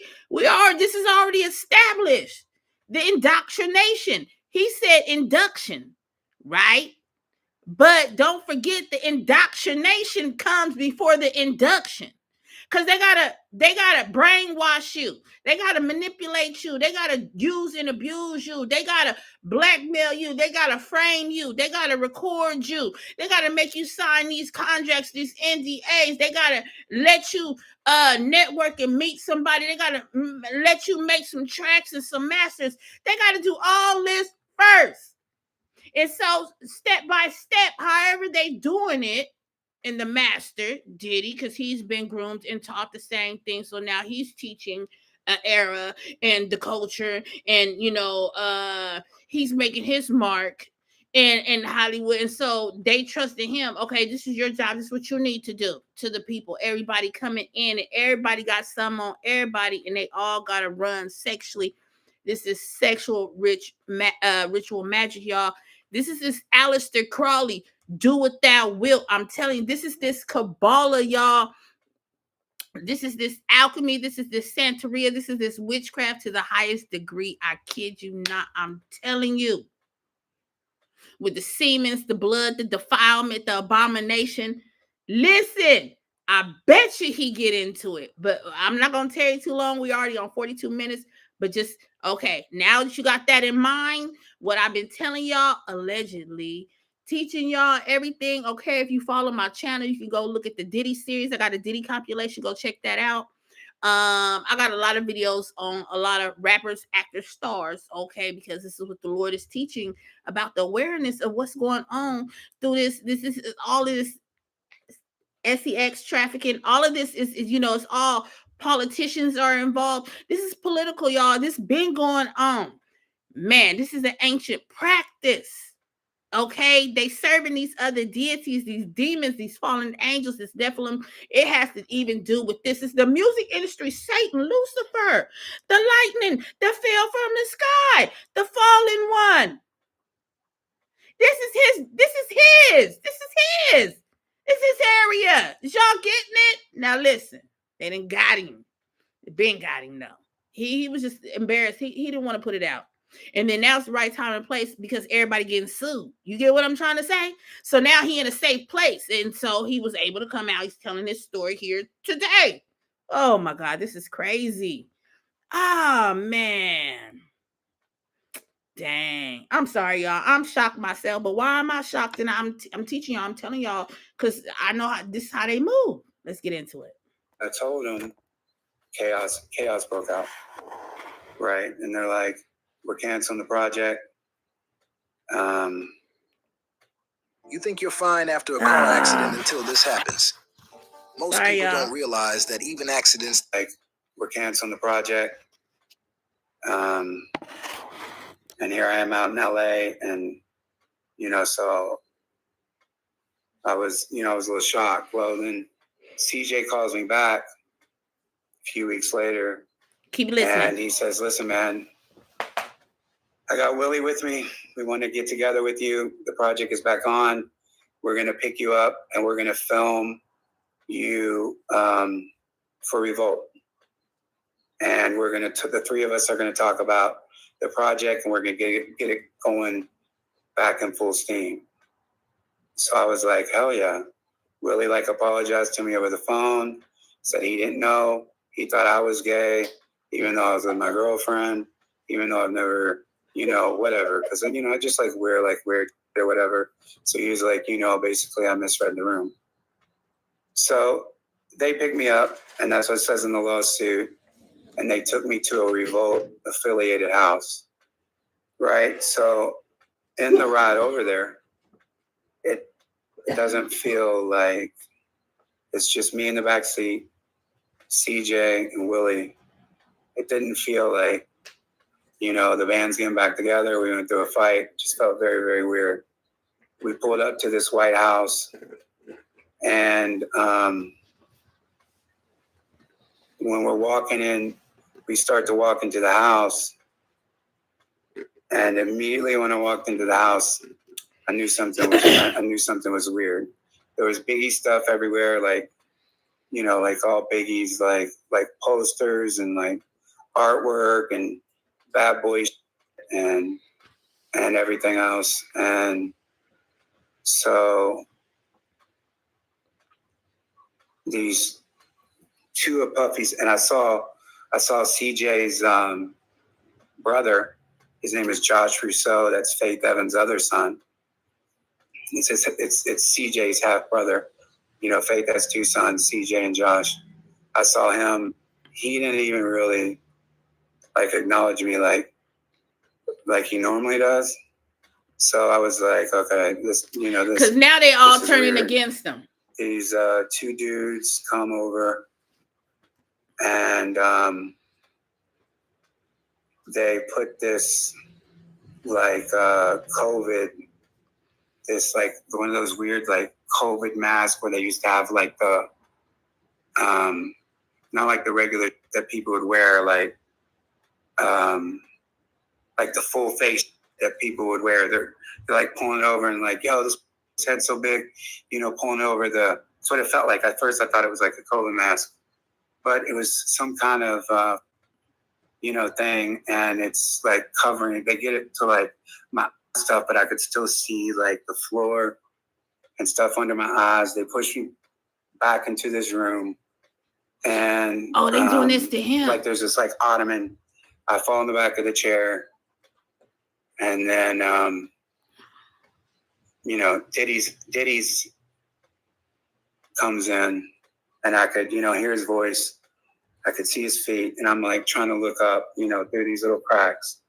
this is already established. The indoctrination. He said induction, right? But don't forget, the indoctrination comes before the induction. Because they gotta brainwash you. They gotta manipulate you. They gotta use and abuse you. They gotta blackmail you. They gotta frame you. They gotta record you. They gotta make you sign these contracts, these NDAs. They gotta let you network and meet somebody. They gotta let you make some tracks and some masters. They gotta do all this first. And so step by step, however they doing it, and the master, Diddy, because he's been groomed and taught the same thing. So now he's teaching an era and the culture, and he's making his mark in Hollywood. And so they trusted him. Okay, this is your job. This is what you need to do to the people. Everybody coming in, and everybody got some on everybody, and they all gotta run sexually. This is sexual ritual magic, y'all. This is this Aleister Crowley. Do what thou wilt. I'm telling you, this is this Kabbalah, y'all. This is this alchemy. This is this Santeria. This is this witchcraft to the highest degree. I kid you not. I'm telling you. With the semen, the blood, the defilement, the abomination. Listen, I bet you he get into it. But I'm not going to tarry too long. We already on 42 minutes. But just, okay, now that you got that in mind, what I've been telling y'all, allegedly, teaching y'all everything. Okay, if you follow my channel, you can go look at the Diddy series. I got a Diddy compilation. Go check that out. I got a lot of videos on a lot of rappers, actors, stars, okay, because this is what the Lord is teaching about the awareness of what's going on through this is all of this sex trafficking. All of this is it's all politicians are involved. This is political, y'all. This been going on. Man, this is an ancient practice. Okay, they serving these other deities, these demons, these fallen angels, this Nephilim. It has to even do with this. It's the music industry, Satan, Lucifer, the lightning that fell from the sky, the fallen one. This is his area. Is y'all getting it? Now listen, they done got him. They been got him though. He was just embarrassed. He didn't want to put it out. And then now it's the right time and place because everybody getting sued. You get what I'm trying to say? So now he in a safe place. And so he was able to come out. He's telling his story here today. Oh my God, this is crazy. Ah, man. Dang. I'm sorry, y'all. I'm shocked myself. But why am I shocked? And I'm teaching y'all. I'm telling y'all because I know this is how they move. Let's get into it. I told them chaos broke out. Right. And they're like, we're canceling the project. You think you're fine after a car accident until this happens. Most people don't realize that even accidents, like, we're canceling the project. And here I am out in LA, and so I was a little shocked. Well, then CJ calls me back a few weeks later. Keep listening. And he says, listen, man, I got Willie with me. We want to get together with you. The project is back on. We're going to pick you up and we're going to film you for Revolt. And we're going to, the three of us are going to talk about the project and we're going to get it going back in full steam. So I was like, hell yeah. Willie apologized to me over the phone, said he didn't know. He thought I was gay, even though I was with my girlfriend, even though I've never whatever. Because, I just like wear like weird or whatever. So he was like, basically I misread the room. So they picked me up, and that's what it says in the lawsuit. And they took me to a Revolt affiliated house. Right. So in the ride over there, it doesn't feel like it's just me in the back seat, CJ and Willie. It didn't feel like, the band's getting back together. We went through a fight. It just felt very, very weird. We pulled up to this White House, and when we're walking in, we start to walk into the house. And immediately when I walked into the house, I knew something was weird. There was Biggie stuff everywhere, like all Biggie's, like posters and like artwork and Bad Boy and everything else. And so these two of Puffy's, and I saw CJ's brother. His name is Josh Rousseau. That's Faith Evans' other son. It's CJ's half brother. Faith has two sons, CJ and Josh. I saw him. He didn't even really acknowledge me like he normally does. So I was like, okay, this. Because now they all turning against him. These two dudes come over, and they put this COVID, this one of those weird COVID masks where they used to have the not like the regular that people would wear, like the full face that people would wear. They're pulling it over and yo, this head's so big, pulling over that's what it felt like. At first I thought it was like a COVID mask, but it was some kind of thing, and it's covering. They get it to my stuff, but I could still see the floor and stuff under my eyes. They push me back into this room, and they doing this to him. There's this ottoman. I fall in the back of the chair, and then Diddy's comes in, and I could hear his voice. I could see his feet, and I'm trying to look up, through these little cracks,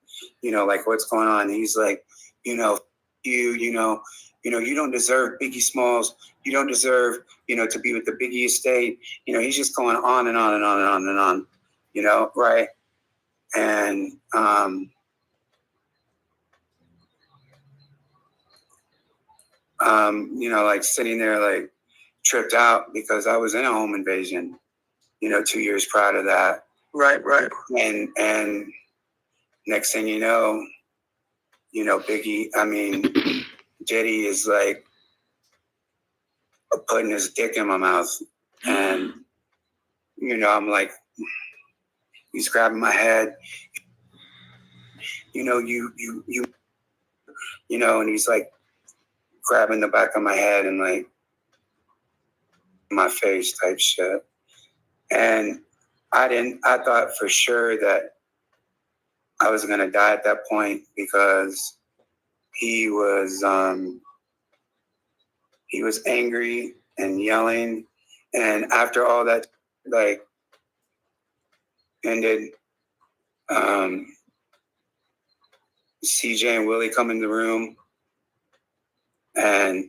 what's going on. And he's like, you don't deserve Biggie Smalls. You don't deserve, to be with the Biggie estate. He's just going on and on and on and on and on, right? And sitting there tripped out because I was in a home invasion, 2 years prior to that. Right. And next thing you know, Diddy is putting his dick in my mouth, and I'm he's grabbing my head, and he's grabbing the back of my head and my face type shit. And I thought for sure that I was going to die at that point, because he was angry and yelling. And after all that ended, CJ and Willie come in the room, and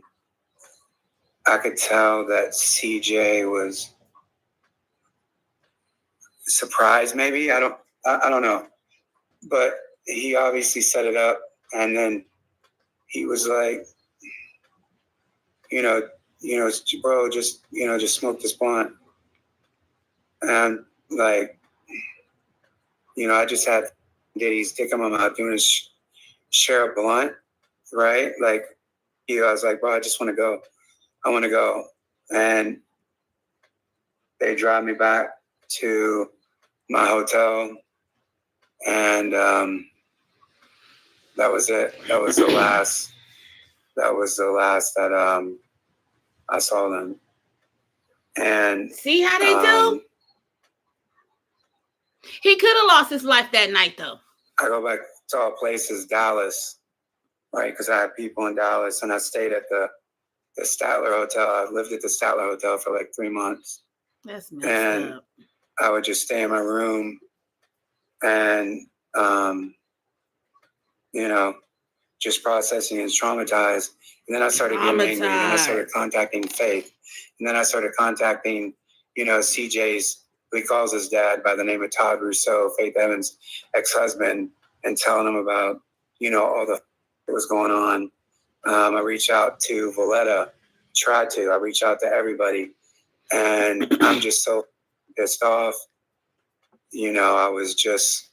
I could tell that CJ was surprised, maybe. I don't know. But he obviously set it up, and then he was like, bro, just smoke this blunt. And I just had Diddy's dick in my mouth doing his share a blunt, right? I was like, bro, I just want to go. I want to go. And they drive me back to my hotel, and that was it. That was the last that I saw them. And see how they do? He could have lost his life that night, though. I go back saw a place as Dallas, right? Because I had people in Dallas, and I stayed at the Statler Hotel. I lived at the Statler Hotel for like 3 months. That's messed up. I would just stay in my room and, you know, just processing and traumatized. And then I started getting angry, and then I started contacting Faith. And then I started contacting, you know, CJ's, he calls his dad by the name of Todd Rousseau, Faith Evans' ex-husband, and telling him about, you know, all the that was going on. I reached out to Valletta, I reached out to everybody, and I'm just so pissed off. You know, I was just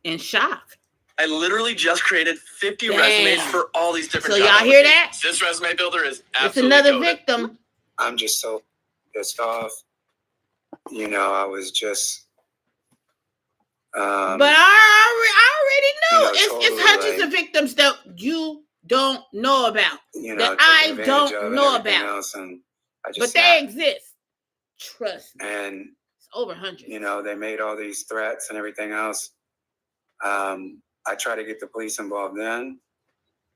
in shock. I literally just created 50 resumes for all these different jobs. So y'all hear that? This resume builder is absolutely it's another goated. Victim. I'm just so pissed off. You know, I was just. But I already know. Totally, it's hundreds of victims that you don't know about. You know, that I don't know about. But they exist. Trust me. And it's over hundreds. You know, they made all these threats and everything else. I tried to get the police involved then.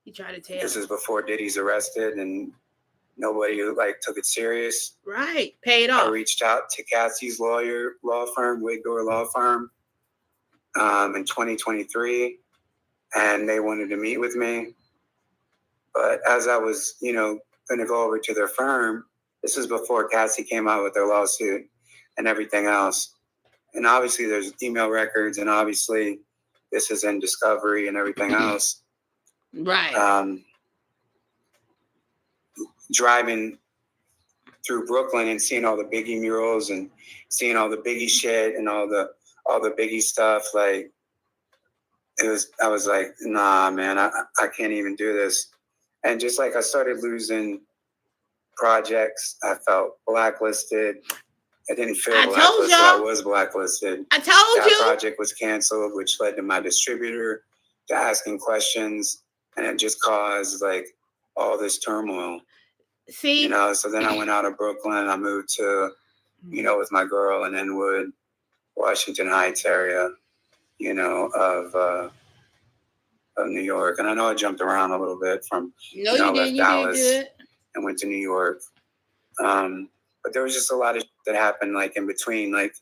You tried to tell. This is before Diddy's arrested, and nobody like took it serious. Right, paid off. I reached out to Cassie's law firm, Wigdor Law Firm, in 2023, and they wanted to meet with me. But as I was, you know, going to go over to their firm, this is before Cassie came out with their lawsuit and everything else. And obviously there's email records, and obviously this is in discovery and everything else. Right. Driving through Brooklyn and seeing all the Biggie murals and seeing all the Biggie shit and all the Biggie stuff, like I was like, nah, man, I can't even do this. And just like I started losing projects, I felt blacklisted. I didn't feel blacklisted. I was blacklisted. I told you. That project was canceled, which led to my distributor to asking questions, and it just caused like all this turmoil. See, you know. So then I went out of Brooklyn. I moved to, you know, with my girl in Inwood, Washington Heights area, you know, of New York. And I know I jumped around a little bit from I left Dallas and went to New York. But there was just a lot of that happened like in between. Like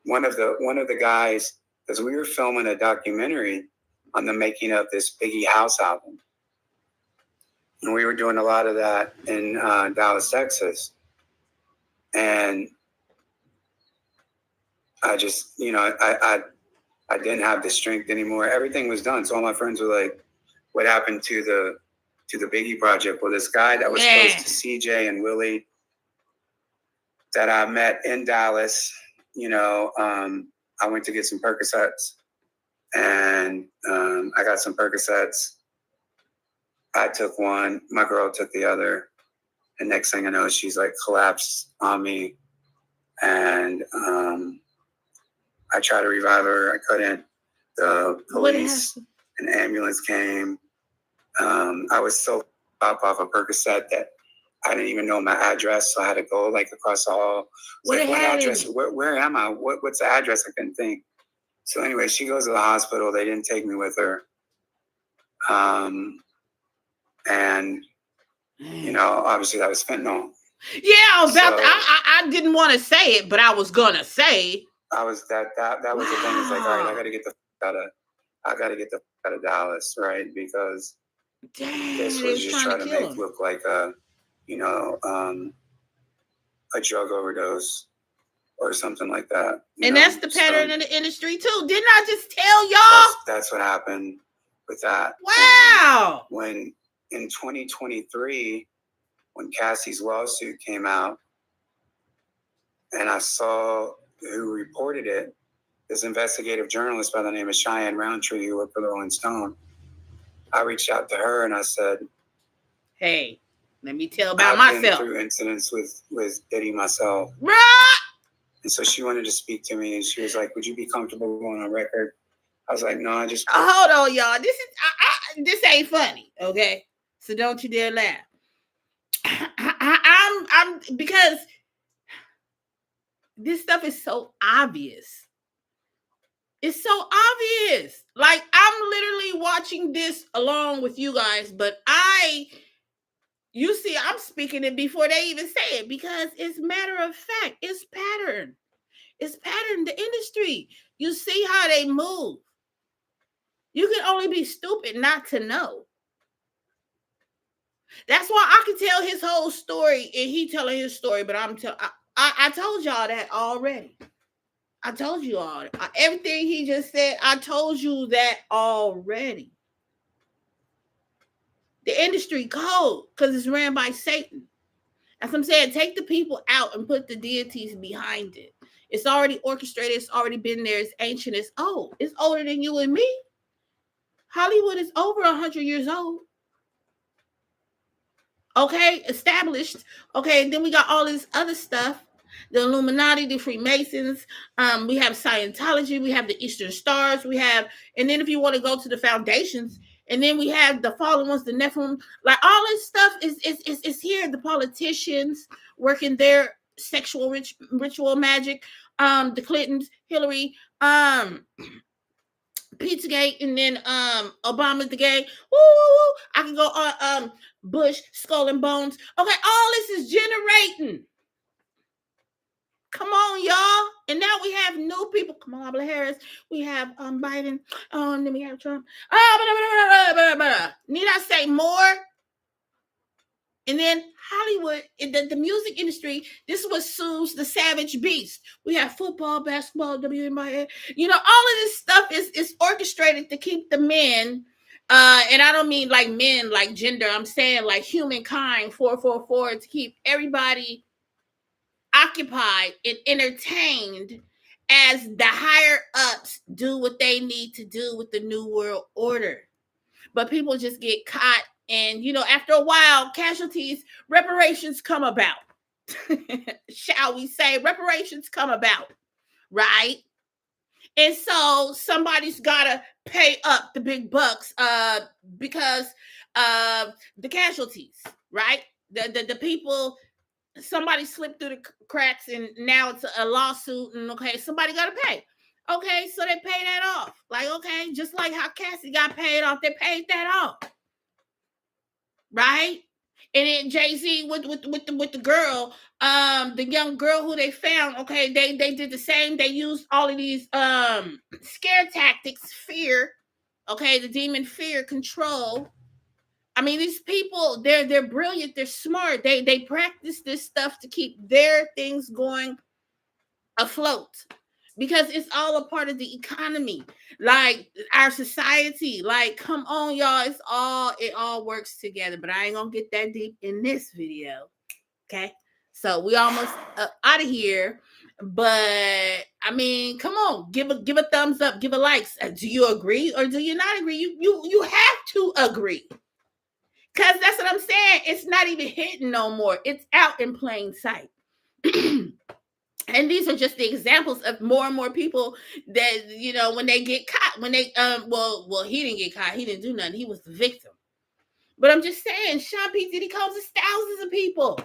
one of the guys, because we were filming a documentary on the making of this Biggie House album. And we were doing a lot of that in Dallas, Texas. And I just, you know, I didn't have the strength anymore. Everything was done. So all my friends were like, what happened to the Biggie project? Well, this guy that was close to CJ and Willie that I met in Dallas, you know, I went to get some Percocets, and I got some Percocets. I took one, my girl took the other. And next thing I know, she's like collapsed on me. And I tried to revive her. I couldn't. The police and ambulance came. I was so off a Percocet that I didn't even know my address. So I had to go like across the hall. What address? Where am I? What's the address? I couldn't think. So anyway, she goes to the hospital. They didn't take me with her. And you know, obviously that was fentanyl. Yeah, I didn't want to say it, but I was gonna say. I was that was the thing. It's like, all right, I gotta get the out of Dallas, right? Because this was just trying to make look like a, you know, a drug overdose or something like that. And that's the pattern in the industry too. Didn't I just tell y'all? That's what happened with that. Wow. And when in 2023, when Cassie's lawsuit came out, and I saw who reported it, this investigative journalist by the name of Cheyenne Roundtree, who worked for the Rolling Stone, I reached out to her and I said, hey, let me tell about myself. I've been through incidents with Diddy myself. Right. And so she wanted to speak to me, and she was like, would you be comfortable going on record? I was like, no, I just... hold on, y'all. This ain't funny, okay? So don't you dare laugh. I'm because this stuff is so obvious. It's so obvious. Like, I'm literally watching this along with you guys, but you see, I'm speaking it before they even say it because it's matter of fact. It's pattern. It's pattern. The industry. You see how they move. You can only be stupid not to know. That's why I can tell his whole story and he telling his story, but I told y'all that already. I told you all. Everything he just said, I told you that already. The industry code, because it's ran by Satan. As I'm saying, take the people out and put the deities behind it. It's already orchestrated. It's already been there. It's ancient. It's old. It's older than you and me. Hollywood is over 100 years old. Okay, established. Okay, and then we got all this other stuff. The Illuminati, the Freemasons, we have Scientology, we have the Eastern Stars, and then if you want to go to the foundations, and then we have the fallen ones, the Nephilim, like all this stuff is here. The politicians working their sexual ritual magic, the Clintons, Hillary, Pizzagate, and then Obama the gay. Woo! I can go on Bush, Skull and Bones. Okay, all this is generating. Come on, y'all. And now we have new people. Kamala Harris. We have Biden. And then we have Trump. Need I say more? And then Hollywood, the music industry, this is what soothes the savage beast. We have football, basketball, WNBA. You know, all of this stuff is orchestrated to keep the men, and I don't mean like men, like gender. I'm saying like humankind, 444, to keep everybody occupied and entertained as the higher ups do what they need to do with the new world order. But people just get caught, and you know, after a while, casualties, reparations come about. Shall we say, reparations come about, right? And so somebody's gotta pay up the big bucks because the casualties, right? The people, somebody slipped through the cracks and now it's a lawsuit, and okay, somebody got to pay. Okay, so they pay that off. Like, okay, just like how Cassie got paid off, they paid that off. Right? And then Jay-Z with the girl, the young girl who they found, okay, they did the same. They used all of these scare tactics, fear, okay, the demon fear, control. I mean, these people, they're brilliant, they're smart. They practice this stuff to keep their things going afloat because it's all a part of the economy, like our society. Like, come on, y'all, it all works together. But I ain't gonna get that deep in this video. Okay, so we almost out of here. But I mean, come on, give a thumbs up, give a like. Do you agree or do you not agree? You have to agree. Because that's what I'm saying. It's not even hidden no more. It's out in plain sight. And these are just the examples of more and more people that, you know, when they get caught, when they, well, he didn't get caught. He didn't do nothing. He was the victim. But I'm just saying, Sean P. Diddy causes thousands of people.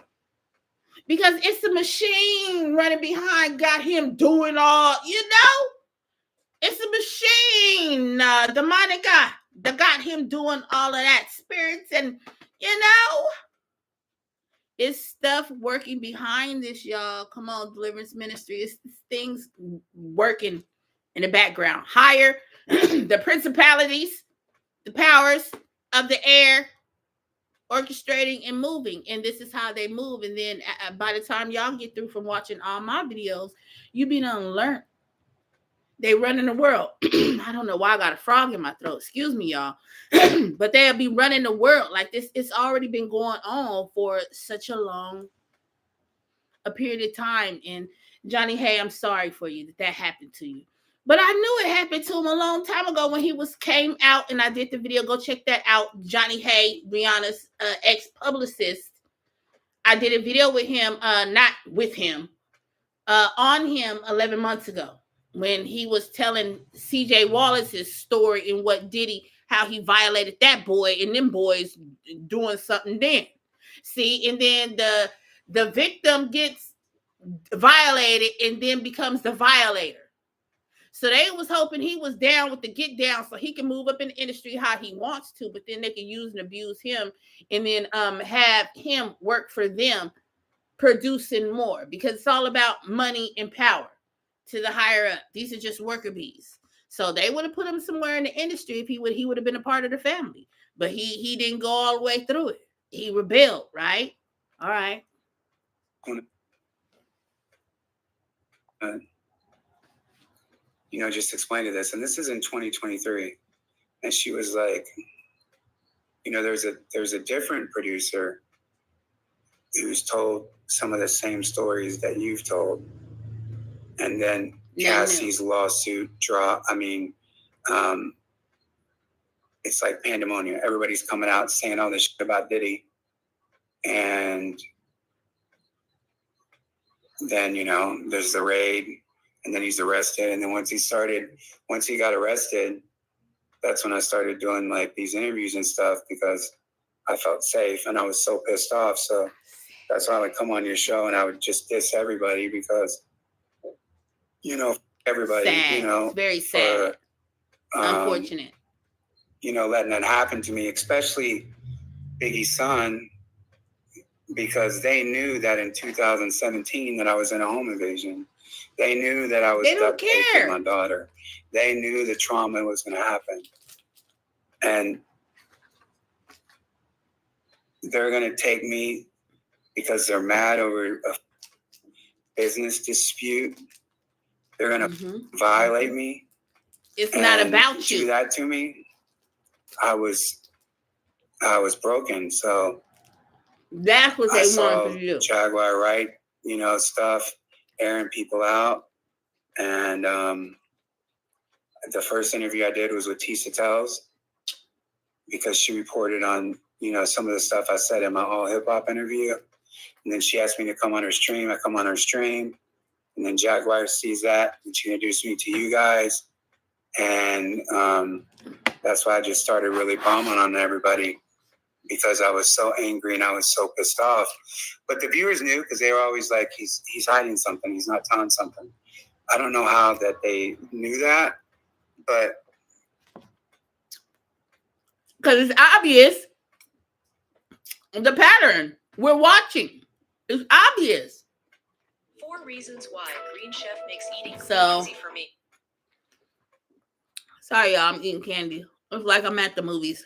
Because it's the machine running behind got him doing all, you know? It's a machine, demonic guy, that got him doing all of that. Spirits and, you know, it's stuff working behind this, y'all. Come on, deliverance ministry. It's things working in the background. Higher, the principalities, the powers of the air, orchestrating and moving. And this is how they move. And then by the time y'all get through from watching all my videos, you be done learned. They run in the world. I don't know why I got a frog in my throat. Excuse me, y'all. But they'll be running the world like this. It's already been going on for such a long period of time. And Johnny, hey, I'm sorry for you that happened to you. But I knew it happened to him a long time ago when he came out, and I did the video. Go check that out. Johnny Hay, Rihanna's ex-publicist. I did a video with him, not with him, on him 11 months ago, when he was telling CJ Wallace's story and what Diddy, how he violated that boy and them boys doing something then. See, and then the victim gets violated and then becomes the violator. So they was hoping he was down with the get down so he can move up in the industry how he wants to, but then they can use and abuse him and then have him work for them, producing more, because it's all about money and power to the higher up. These are just worker bees. So they would have put him somewhere in the industry if he would have been a part of the family. But he didn't go all the way through it. He rebelled, right? All right. Just explain to this, and this is in 2023, and she was like, there's a different producer who's told some of the same stories that you've told, and then Cassie's lawsuit it's like pandemonium. Everybody's coming out saying all this shit about Diddy, and then there's the raid, and then he's arrested, and then once he got arrested, that's when I started doing like these interviews and stuff because I felt safe and I was so pissed off. So that's why I would come on your show and I would just diss everybody because, everybody, sad. Very sad. Unfortunate. Letting that happen to me, especially Biggie's son, because they knew that in 2017 that I was in a home invasion. They knew that I was duct taped with my daughter. They knew the trauma was going to happen. And they're going to take me because they're mad over a business dispute. They're going to violate me. It's not about you. Do that to me. I was broken. So that's what they wanted to do. Jaguar Wright, stuff, airing people out. And the first interview I did was with Tisa Tells because she reported on, some of the stuff I said in my all hip hop interview. And then she asked me to come on her stream. I come on her stream. And then Jaguar sees that and she introduced me to you guys. And that's why I just started really bombing on everybody because I was so angry and I was so pissed off. But the viewers knew because they were always like, he's hiding something. He's not telling something. I don't know how that they knew that, but. Because it's obvious the pattern. We're watching. It's obvious. 4 reasons why Green Chef makes eating easy for me. Sorry, y'all. I'm eating candy. It's like I'm at the movies.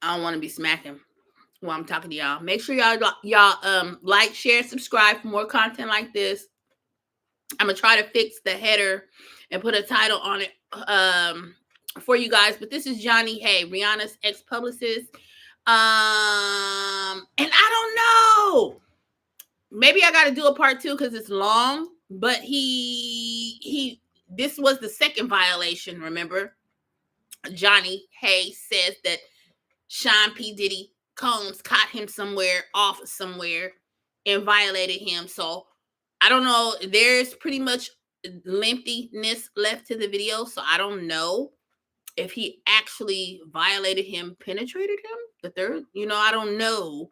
I don't want to be smacking while I'm talking to y'all. Make sure y'all like, share, subscribe for more content like this. I'm gonna try to fix the header and put a title on it for you guys. But this is Johnny Hay, Rihanna's ex-publicist. And I don't know. Maybe I got to do a part 2 because it's long. But this was the second violation. Remember, Johnny Hay says that Sean P. Diddy Combs caught him off somewhere and violated him. So I don't know. There's pretty much lengthiness left to the video. So I don't know if he actually violated him, penetrated him, the third. I don't know.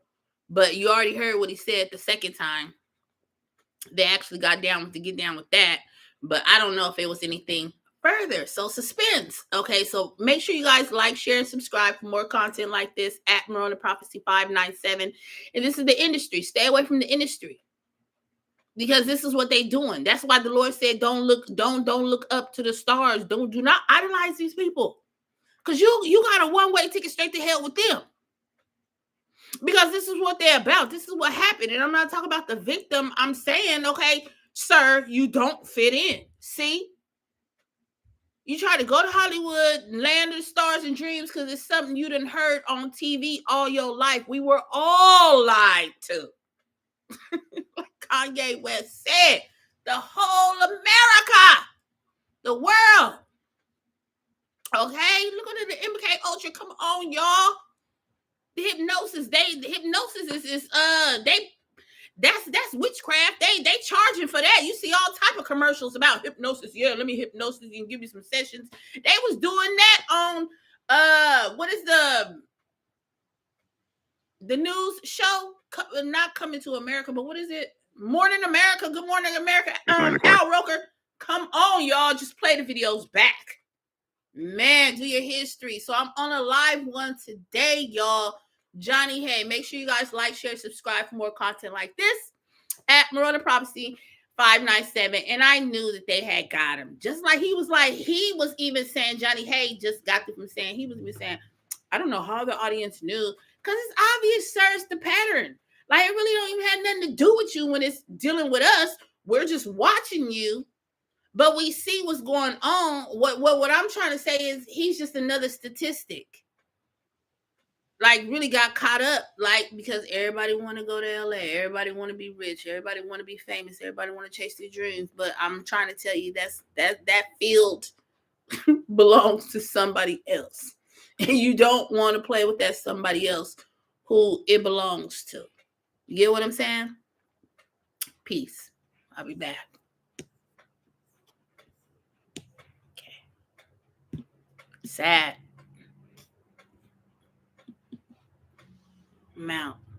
But you already heard what he said the second time. They actually got down to get down with that. But I don't know if it was anything further. So suspense. Okay, so make sure you guys like, share, and subscribe for more content like this at Marona Prophecy 597. And this is the industry. Stay away from the industry. Because this is what they're doing. That's why the Lord said, don't look up to the stars. Do not idolize these people. Because you got a one-way ticket straight to hell with them. Because this is what they're about. This is what happened. And I'm not talking about the victim. I'm saying, okay, sir, you don't fit in. See? You try to go to Hollywood, land of the stars and dreams because it's something you done heard on TV all your life. We were all lied to. Like Kanye West said, the whole America, the world. Okay? Look at the MK Ultra. Come on, y'all. The hypnosis, that's witchcraft. They charging for that. You see all type of commercials about hypnosis. Yeah, let me hypnosis and give you some sessions. They was doing that on what is the news show? Not Coming to America, but what is it? Morning, America. Good morning, America. Morning, Al Roker, come on, y'all. Just play the videos back. Man, do your history. So I'm on a live one today, y'all. Johnny Hay. Make sure you guys like, share, subscribe for more content like this at Marona Prophecy 597. And I knew that they had got him. Just like he was even saying, Johnny Hay just got them from saying, he was even saying, I don't know how the audience knew. Because it's obvious, sir, it's the pattern. Like, it really don't even have nothing to do with you when it's dealing with us. We're just watching you. But we see what's going on. What I'm trying to say is he's just another statistic. Like, really got caught up, like, because everybody want to go to LA, everybody want to be rich, everybody want to be famous, everybody want to chase their dreams. But I'm trying to tell you that field belongs to somebody else, and you don't want to play with that somebody else who it belongs to. You get what I'm saying? Peace. I'll be back. Okay. Sad. I'm out.